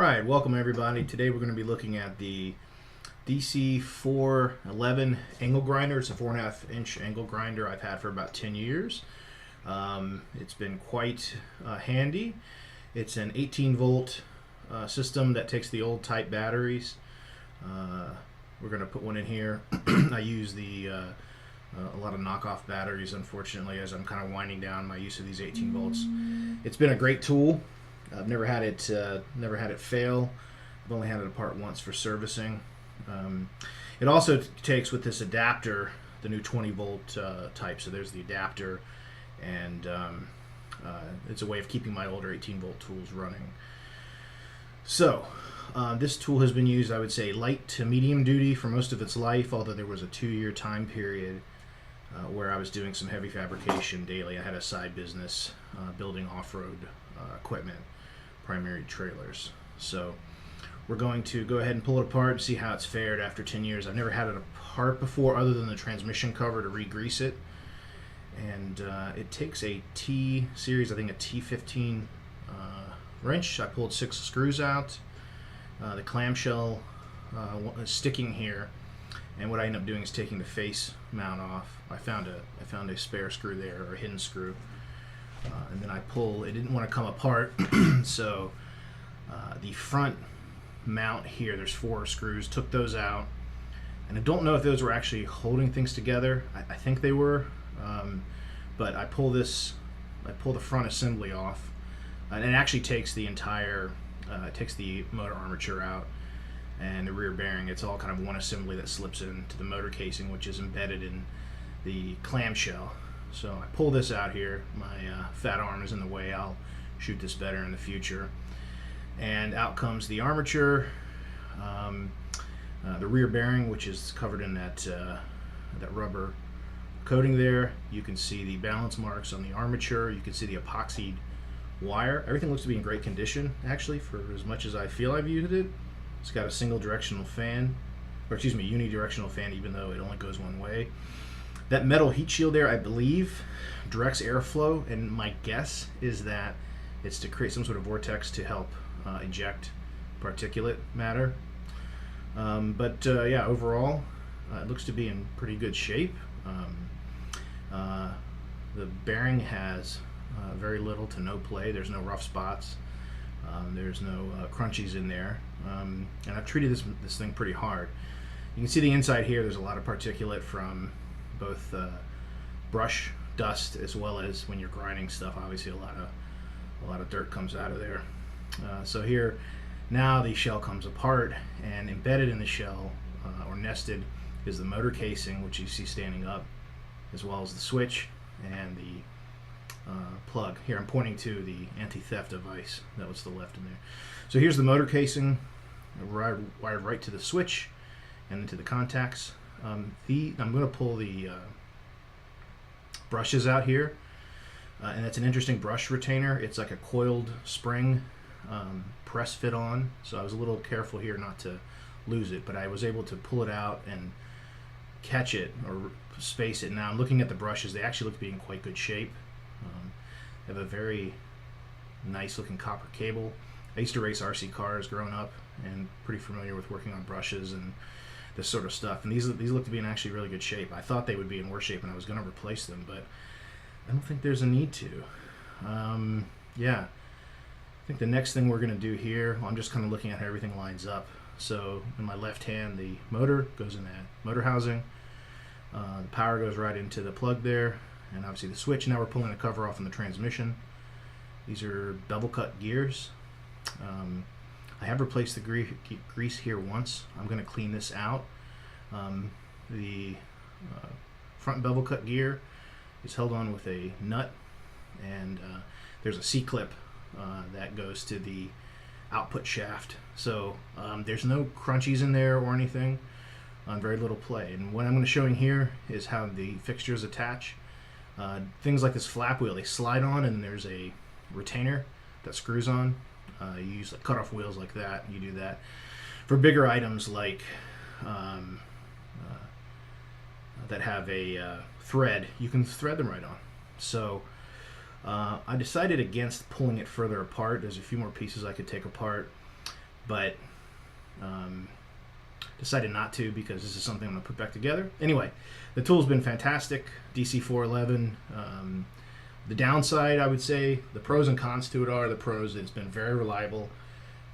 Alright, welcome everybody. Today we're going to be looking at the DC411 angle grinder. It's a 4.5 inch angle grinder I've had for about 10 years. It's been quite handy. It's an 18 volt system that takes the old type batteries. We're going to put one in here. I use a lot of knockoff batteries, unfortunately, as I'm kind of winding down my use of these 18 volts. It's been a great tool. I've never had it fail. I've only had it apart once for servicing. It also takes with this adapter the new 20 volt type. So there's the adapter, and it's a way of keeping my older 18 volt tools running. So this tool has been used, I would say, light to medium duty for most of its life, although there was a 2-year time period where I was doing some heavy fabrication daily. I had a side business building off-road equipment, primary trailers. So we're going to go ahead and pull it apart and see how it's fared after 10 years. I've never had it apart before other than the transmission cover to re-grease it. And it takes a T series, I think a T15 wrench. I pulled 6 screws out. The clamshell is sticking here, and what I end up doing is taking the face mount off. I found a spare screw there, or a hidden screw. And then I pull, it didn't want to come apart, so the front mount here, there's 4 screws, took those out, and I don't know if those were actually holding things together. I think they were, but I pull the front assembly off, and it actually takes the entire, takes the motor armature out, and the rear bearing. It's all kind of one assembly that slips into the motor casing, which is embedded in the clamshell. So I pull this out here. My fat arm is in the way. I'll shoot this better in the future. And out comes the armature, the rear bearing, which is covered in that rubber coating there. You can see the balance marks on the armature. You can see the epoxied wire. Everything looks to be in great condition, actually, for as much as I feel I've used it. It's got a single directional fan, or excuse me, unidirectional fan, even though it only goes one way. That metal heat shield there, I believe, directs airflow, and my guess is that it's to create some sort of vortex to help eject particulate matter. Yeah, overall, it looks to be in pretty good shape. The bearing has very little to no play. There's no rough spots. There's no crunchies in there. And I've treated this thing pretty hard. You can see the inside here. There's a lot of particulate from both brush dust as well as when you're grinding stuff. Obviously a lot of dirt comes out of there. So here now the shell comes apart, and embedded in the shell or nested is the motor casing, which you see standing up, as well as the switch and the plug. Here I'm pointing to the anti-theft device that was to the left in there. So here's the motor casing wired right to the switch and into the contacts. I'm going to pull the brushes out here, and it's an interesting brush retainer. It's like a coiled spring press fit on, so I was a little careful here not to lose it, but I was able to pull it out and catch it or space it. Now I'm looking at the brushes. They actually look to be in quite good shape. They have a very nice looking copper cable. I used to race RC cars growing up and pretty familiar with working on brushes and this sort of stuff, and these look to be in actually really good shape. I thought they would be in worse shape and I was going to replace them, but I don't think there's a need to. Yeah, I think the next thing we're going to do here, well, I'm just kind of looking at how everything lines up. So in my left hand, the motor goes in that motor housing. The power goes right into the plug there, and obviously the switch. Now we're pulling the cover off on the transmission. These are bevel cut gears. I have replaced the grease here once. I'm going to clean this out. The front bevel cut gear is held on with a nut, and there's a C-clip that goes to the output shaft. So there's no crunchies in there or anything. Very little play. And what I'm going to show you here is how the fixtures attach. Things like this flap wheel, they slide on, and there's a retainer that screws on. You use like cut-off wheels like that. You do that for bigger items like that have a thread. You can thread them right on. So I decided against pulling it further apart. There's a few more pieces I could take apart. but decided not to because this is something I'm going to put back together. Anyway, the tool's been fantastic, DC411. The downside, I would say, the pros and cons to it are, the pros, it's been very reliable.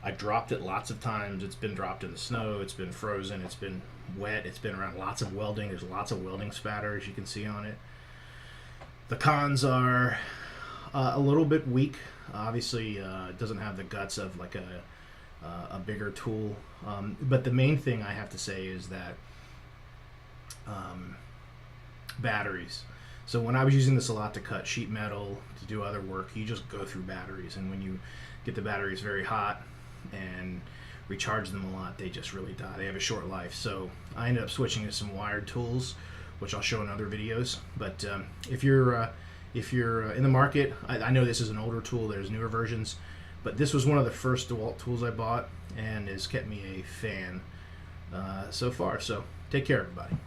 I dropped it lots of times. It's been dropped in the snow, it's been frozen, it's been wet, it's been around lots of welding. There's lots of welding spatter, as you can see on it. The cons are a little bit weak. Obviously, it doesn't have the guts of like a bigger tool. But the main thing I have to say is that batteries. So when I was using this a lot to cut sheet metal, to do other work, you just go through batteries. And when you get the batteries very hot and recharge them a lot, they just really die. They have a short life. So I ended up switching to some wired tools, which I'll show in other videos. But if you're in the market, I know this is an older tool. There's newer versions, but this was one of the first DeWalt tools I bought and has kept me a fan so far. So take care, everybody.